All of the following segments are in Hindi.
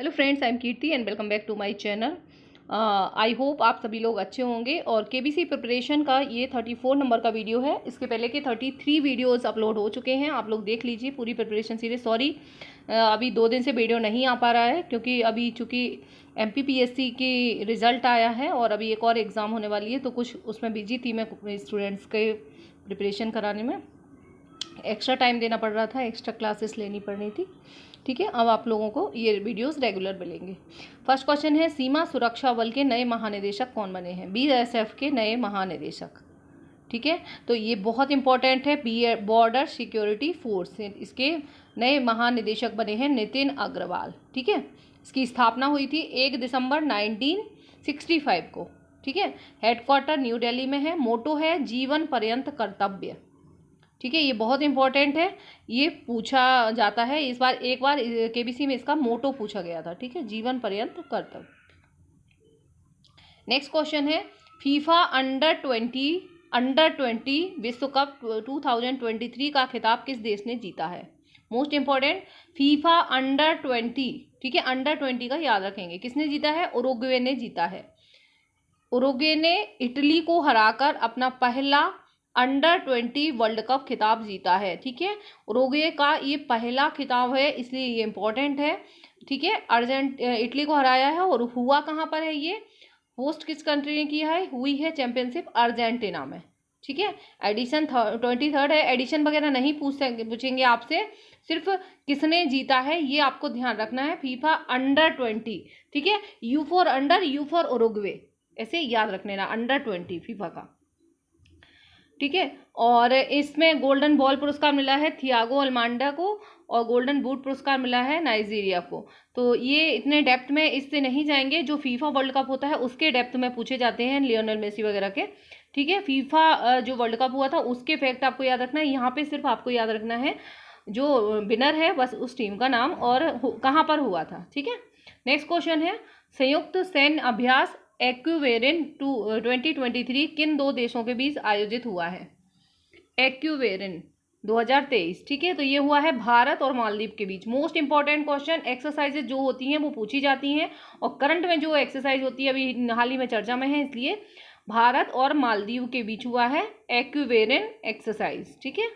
Hello friends, I am Kirti and welcome back to my channel. I hope आप सभी लोग अच्छे होंगे। और केबीसी प्रिपरेशन का ये 34 नंबर का वीडियो है। इसके पहले के 33 वीडियोस अपलोड हो चुके हैं, आप लोग देख लीजिए पूरी प्रिपरेशन सीरीज। सॉरी अभी 2 दिन से वीडियो नहीं आ पा रहा है क्योंकि अभी चूँकि MPPSC की रिज़ल्ट आया है और अभी एक और एग्ज़ाम होने वाली है, तो कुछ उसमें बिजी थी मैं स्टूडेंट्स के प्रिपरेशन कराने में। एक्स्ट्रा टाइम देना पड़ रहा था, एक्स्ट्रा क्लासेस लेनी पड़नी थी। ठीक है, अब आप लोगों को ये वीडियोस रेगुलर मिलेंगे। फर्स्ट क्वेश्चन है, सीमा सुरक्षा बल के नए महानिदेशक कौन बने हैं? BSF के नए महानिदेशक। ठीक है, तो ये बहुत इंपॉर्टेंट है। बॉर्डर सिक्योरिटी फोर्स, इसके नए महानिदेशक बने हैं नितिन अग्रवाल। ठीक है, इसकी स्थापना हुई थी 1 दिसंबर 1965 को। ठीक है, हेडक्वार्टर न्यू दिल्ली में है। मोटो है जीवन पर्यंत कर्तव्य। ठीक है, ये बहुत इंपॉर्टेंट है, ये पूछा जाता है। एक बार केबीसी में इसका मोटो पूछा गया था। ठीक है, जीवन पर्यंत कर्तव्य। नेक्स्ट क्वेश्चन है, फीफा अंडर 20 विश्व कप 2023 का खिताब किस देश ने जीता है? Most important, FIFA under 20। ठीक है, अंडर 20 का याद रखेंगे। किसने जीता है? उरुग्वे ने जीता है। उरुग्वे ने इटली को हराकर अपना पहला अंडर 20 वर्ल्ड कप खिताब जीता है। ठीक है, उरुग्वे का ये पहला खिताब है, इसलिए ये इंपॉर्टेंट है। ठीक है, इटली को हराया है। और हुआ कहाँ पर है ये? होस्ट किस कंट्री ने किया है? हुई है चैंपियनशिप अर्जेंटीना में। ठीक है, एडिशन 23rd है। एडिशन वगैरह नहीं पूछेंगे आपसे, सिर्फ किसने जीता है ये आपको ध्यान रखना है। FIFA under 20। ठीक है, U for under, U for Uruguay, ऐसे याद रखने ना, अंडर 20 फीफा का। ठीक है, और इसमें गोल्डन बॉल पुरस्कार मिला है थियागो अल्मांडा को और गोल्डन बूट पुरस्कार मिला है नाइजीरिया को। तो ये इतने डेप्थ में इससे नहीं जाएंगे, जो फीफा वर्ल्ड कप होता है उसके डेप्थ में पूछे जाते हैं, लियोनेल मेसी वगैरह के। ठीक है, फीफा जो वर्ल्ड कप हुआ था उसके फैक्ट आपको याद रखना है। यहाँ पे सिर्फ आपको याद रखना है जो विनर है, बस उस टीम का नाम और कहाँ पर हुआ था। ठीक है, नेक्स्ट क्वेश्चन है, संयुक्त सैन्य अभ्यास एक्यूवेरिन 2023 किन 2 देशों के बीच आयोजित हुआ है? एक्यूवेरिन 2023। ठीक है, तो ये हुआ है भारत और मालदीव के बीच। मोस्ट इंपॉर्टेंट क्वेश्चन, एक्सरसाइजेज जो होती हैं वो पूछी जाती हैं और करंट में जो एक्सरसाइज होती है अभी हाल ही में चर्चा में है, इसलिए भारत और मालदीव के बीच हुआ है एक्यूवेरिन एक्सरसाइज। ठीक है,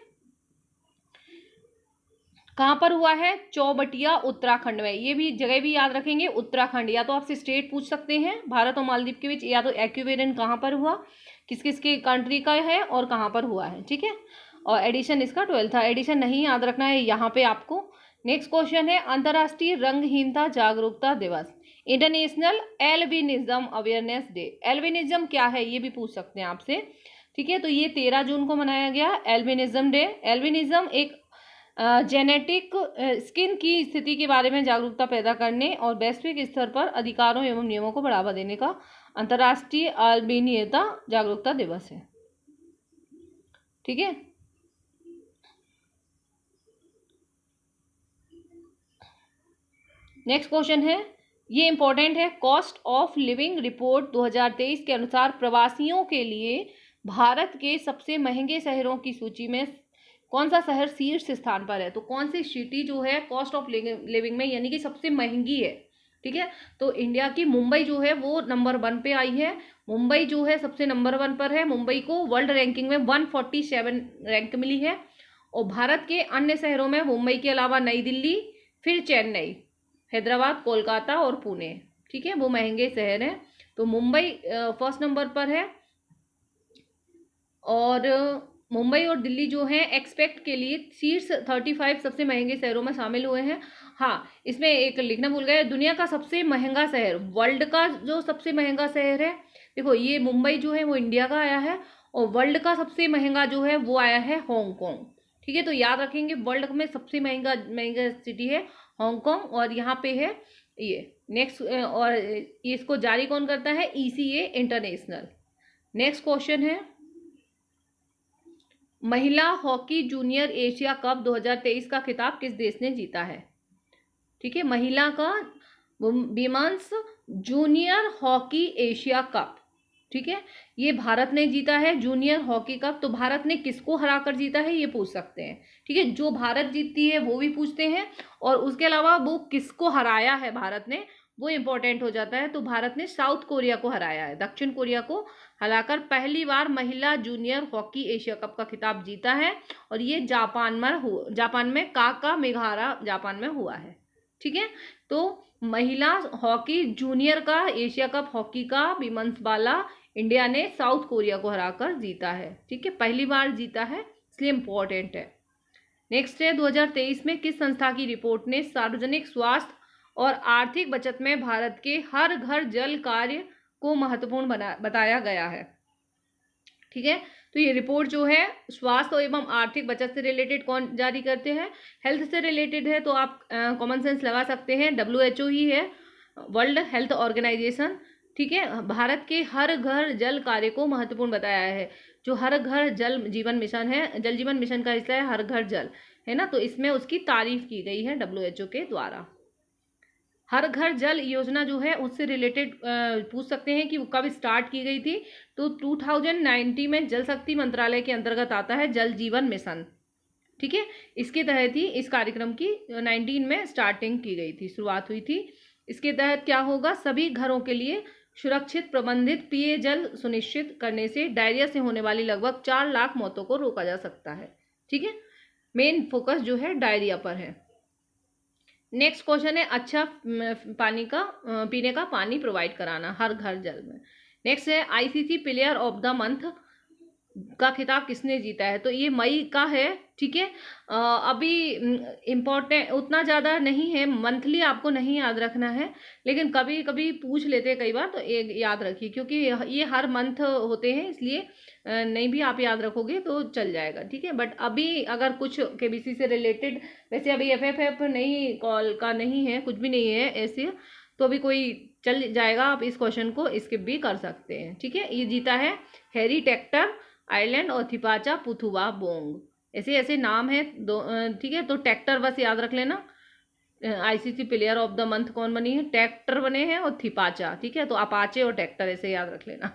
कहाँ पर हुआ है? चौबटिया उत्तराखंड में। ये भी जगह भी याद रखेंगे, उत्तराखंड। या तो आपसे स्टेट पूछ सकते हैं भारत और मालदीव के बीच, या तो एक्यूवेरिन कहाँ पर हुआ, किस किस के कंट्री का है और कहाँ पर हुआ है। ठीक है, और एडिशन इसका 12 था। एडिशन नहीं याद रखना है यहाँ पे आपको। नेक्स्ट क्वेश्चन है, अंतर्राष्ट्रीय रंगहीनता जागरूकता दिवस, international albinism awareness day. Albinism क्या है ये भी पूछ सकते हैं आपसे। ठीक है, तो ये 13 जून को मनाया गया एल्बिनिज्म डे। एल्बिनिज्म एक जेनेटिक स्किन की स्थिति के बारे में जागरूकता पैदा करने और वैश्विक स्तर पर अधिकारों एवं नियमों को बढ़ावा देने का अंतर्राष्ट्रीय अल्बिनियता जागरूकता दिवस है। ठीक है, नेक्स्ट क्वेश्चन है, ये इंपॉर्टेंट है, कॉस्ट ऑफ लिविंग रिपोर्ट 2023 के अनुसार प्रवासियों के लिए भारत के सबसे महंगे शहरों की सूची में कौन सा शहर शीर्ष स्थान पर है? तो कौन सी सिटी जो है कॉस्ट ऑफ लिविंग में यानी कि सबसे महंगी है? ठीक है, तो इंडिया की मुंबई जो है वो नंबर 1 पे आई है। मुंबई जो है सबसे नंबर 1 पर है। मुंबई को वर्ल्ड रैंकिंग में 147 रैंक मिली है। और भारत के अन्य शहरों में मुंबई के अलावा नई दिल्ली, फिर चेन्नई, हैदराबाद, कोलकाता और पुणे। ठीक है, वो महंगे शहर हैं। तो मुंबई फर्स्ट नंबर पर है। और मुंबई और दिल्ली जो है एक्सपेक्ट के लिए शीर्ष 35 सबसे महंगे शहरों में शामिल हुए हैं। हाँ, इसमें एक लिखना भूल गए, दुनिया का सबसे महंगा शहर, वर्ल्ड का जो सबसे महंगा शहर है, देखो ये मुंबई जो है वो इंडिया का आया है और वर्ल्ड का सबसे महंगा जो है वो आया है हांगकांग। ठीक है, तो याद रखेंगे वर्ल्ड में सबसे महंगा सिटी है हांगकांग और यहाँ पे है ये। नेक्स्ट, और इसको जारी कौन करता है? ECA international. नेक्स्ट क्वेश्चन है, महिला हॉकी जूनियर एशिया कप 2023 का खिताब किस देश ने जीता है? ठीक है, महिला का women's junior hockey Asia cup. ठीक है, ये भारत ने जीता है जूनियर हॉकी कप। तो भारत ने किसको हराकर जीता है ये पूछ सकते हैं। ठीक है, जो भारत जीतती है वो भी पूछते हैं, और उसके अलावा वो किसको हराया है भारत ने वो इंपॉर्टेंट हो जाता है। तो भारत ने साउथ कोरिया को हराया है, दक्षिण कोरिया को हराकर पहली बार महिला जूनियर हॉकी एशिया कप का खिताब जीता है, और ये जापान में काकामिगारा जापान में हुआ है। ठीक है, तो महिला हॉकी जूनियर का एशिया कप हॉकी का विमेंस वाला इंडिया ने साउथ कोरिया को हराकर जीता है। ठीक है, पहली बार जीता है, इसलिए इम्पोर्टेंट है। नेक्स्ट है 2023 में किस संस्था की रिपोर्ट ने सार्वजनिक स्वास्थ्य और आर्थिक बचत में भारत के हर घर जल कार्य को महत्वपूर्ण बताया गया है। ठीक है, तो ये रिपोर्ट जो है स्वास्थ्य एवं आर्थिक बचत से रिलेटेड कौन जारी करते हैं? हेल्थ से रिलेटेड है, तो आप कॉमन सेंस लगा सकते हैं, WHO ही है, वर्ल्ड हेल्थ ऑर्गेनाइजेशन। ठीक है, भारत के हर घर जल कार्य को महत्वपूर्ण बताया है। जो हर घर जल जीवन मिशन है, जल जीवन मिशन का हिस्सा है हर घर जल, है ना, तो इसमें उसकी तारीफ की गई है WHO के द्वारा। हर घर जल योजना जो है उससे रिलेटेड पूछ सकते हैं कि वो कब स्टार्ट की गई थी। तो 2019 में जल शक्ति मंत्रालय के अंतर्गत आता है जल जीवन मिशन। ठीक है, इसके तहत ही इस कार्यक्रम की 19 में स्टार्टिंग की गई थी, शुरुआत हुई थी। इसके तहत क्या होगा? सभी घरों के लिए सुरक्षित प्रबंधित पेय जल सुनिश्चित करने से डायरिया से होने वाली लगभग 4 लाख मौतों को रोका जा सकता है। ठीक है, मेन फोकस जो है डायरिया पर है। नेक्स्ट क्वेश्चन है अच्छा पानी का पीने का पानी प्रोवाइड कराना हर घर जल में। नेक्स्ट है ICC player of the month का खिताब किसने जीता है? तो ये मई का है। ठीक है, अभी इम्पोर्टेंट उतना ज़्यादा नहीं है, मंथली आपको नहीं याद रखना है, लेकिन कभी कभी पूछ लेते हैं कई बार, तो एक याद रखिए क्योंकि ये हर मंथ होते हैं, इसलिए नहीं भी आप याद रखोगे तो चल जाएगा। ठीक है, बट अभी अगर कुछ KBC से रिलेटेड, वैसे अभी FFF नहीं कॉल का नहीं है, कुछ भी नहीं है ऐसे, तो अभी कोई चल जाएगा, आप इस क्वेश्चन को स्किप भी कर सकते हैं। ठीक है, ये जीता है हैरी टेक्टर आइलैंड और थिपाचा पुथुवा बोंग, ऐसे ऐसे नाम है दो। ठीक है, तो टेक्टर बस याद रख लेना। ICC player of the month कौन बनी है? टेक्टर बने हैं और थिपाचा। ठीक है, तो अपाचे और टेक्टर ऐसे याद रख लेना।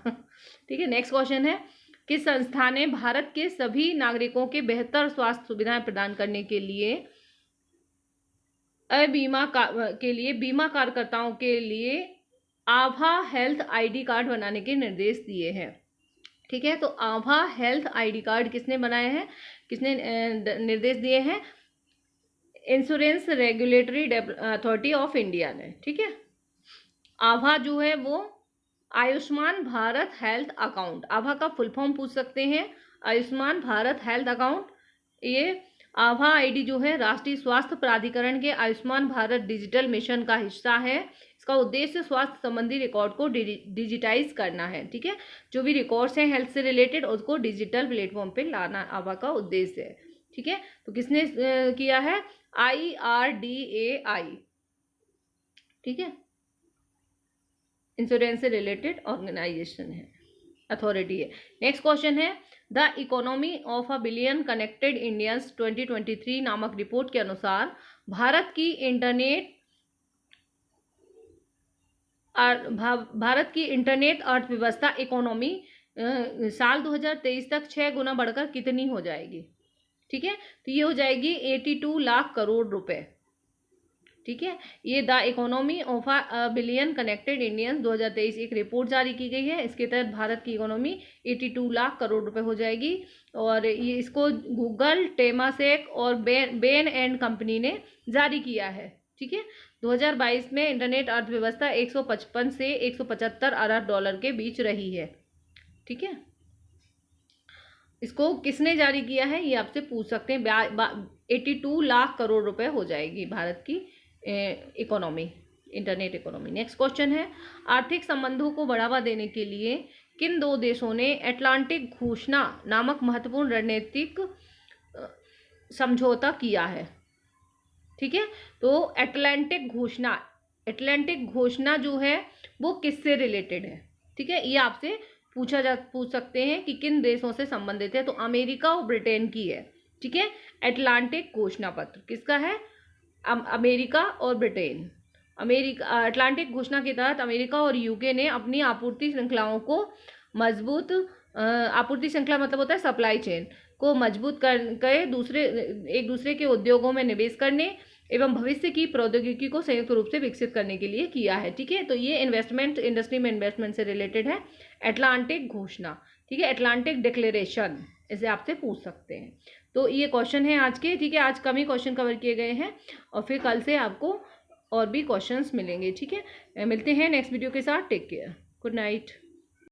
ठीक है, नेक्स्ट क्वेश्चन है किस संस्था ने भारत के सभी नागरिकों के बेहतर स्वास्थ्य सुविधाएं प्रदान करने के लिए बीमा कार्यकर्ताओं के लिए आभा हेल्थ ID कार्ड बनाने के निर्देश दिए हैं? ठीक है, तो आभा हेल्थ ID कार्ड किसने बनाए हैं, किसने निर्देश दिए हैं? Insurance regulatory authority of India ने। ठीक है, आभा जो है वो आयुष्मान भारत हेल्थ अकाउंट, आभा का फुल फॉर्म पूछ सकते हैं, आयुष्मान भारत हेल्थ अकाउंट। ये आभा ID जो है राष्ट्रीय स्वास्थ्य प्राधिकरण के आयुष्मान भारत डिजिटल मिशन का हिस्सा है। इसका उद्देश्य स्वास्थ्य संबंधी रिकॉर्ड को डिजिटाइज करना है। ठीक है, जो भी रिकॉर्ड्स हैं हेल्थ से रिलेटेड उसको डिजिटल प्लेटफॉर्म पे लाना आभा का उद्देश्य है। ठीक है, तो किसने किया है? IRDAI। ठीक है, इंश्योरेंस से रिलेटेड ऑर्गेनाइजेशन है, अथॉरिटी है। नेक्स्ट क्वेश्चन है the economy of a billion connected Indians 2023 नामक रिपोर्ट के अनुसार भारत की इंटरनेट अर्थव्यवस्था इकोनॉमी साल 2023 तक 6 गुना बढ़कर कितनी हो जाएगी? ठीक है, तो ये हो जाएगी 82 लाख करोड़ रुपए। ठीक है, ये the economy of a billion connected Indians 2023 एक रिपोर्ट जारी की गई है। इसके तहत भारत की इकोनॉमी 82 लाख करोड़ रुपए हो जाएगी, और ये इसको गूगल, टेमासेक और बेन एंड कंपनी ने जारी किया है। ठीक है, 2022 में इंटरनेट अर्थव्यवस्था 155 से 175 अरब डॉलर के बीच रही है। ठीक है, इसको किसने जारी किया है ये आपसे पूछ सकते हैं। 82 लाख करोड़ रुपए हो जाएगी भारत की economy, internet economy. Next question है आर्थिक संबंधों को बढ़ावा देने के लिए किन 2 देशों ने अटलांटिक घोषणा नामक महत्वपूर्ण रणनीतिक समझौता किया है? ठीक है, तो अटलांटिक घोषणा जो है वो किससे रिलेटेड है? ठीक है, ये आपसे पूछ सकते हैं कि किन देशों से संबंधित है, तो अमेरिका और ब्रिटेन की है। ठीक है, अटलांटिक घोषणा पत्र किसका है? अमेरिका और ब्रिटेन। अटलांटिक घोषणा के तहत अमेरिका और UK ने अपनी आपूर्ति श्रृंखलाओं को मजबूत आपूर्ति श्रृंखला मतलब होता है सप्लाई चेन को मजबूत कर एक दूसरे के उद्योगों में निवेश करने एवं भविष्य की प्रौद्योगिकी को संयुक्त रूप से विकसित करने के लिए किया है। ठीक है, तो ये इन्वेस्टमेंट इंडस्ट्री में इन्वेस्टमेंट से रिलेटेड है। अटलांटिक घोषणा, ठीक है, अटलांटिक डिक्लेरेशन, इसे आपसे पूछ सकते हैं। तो ये क्वेश्चन है आज के। ठीक है, आज कम ही क्वेश्चन कवर किए गए हैं और फिर कल से आपको और भी क्वेश्चंस मिलेंगे। ठीक है, मिलते हैं नेक्स्ट वीडियो के साथ। Take care, good night.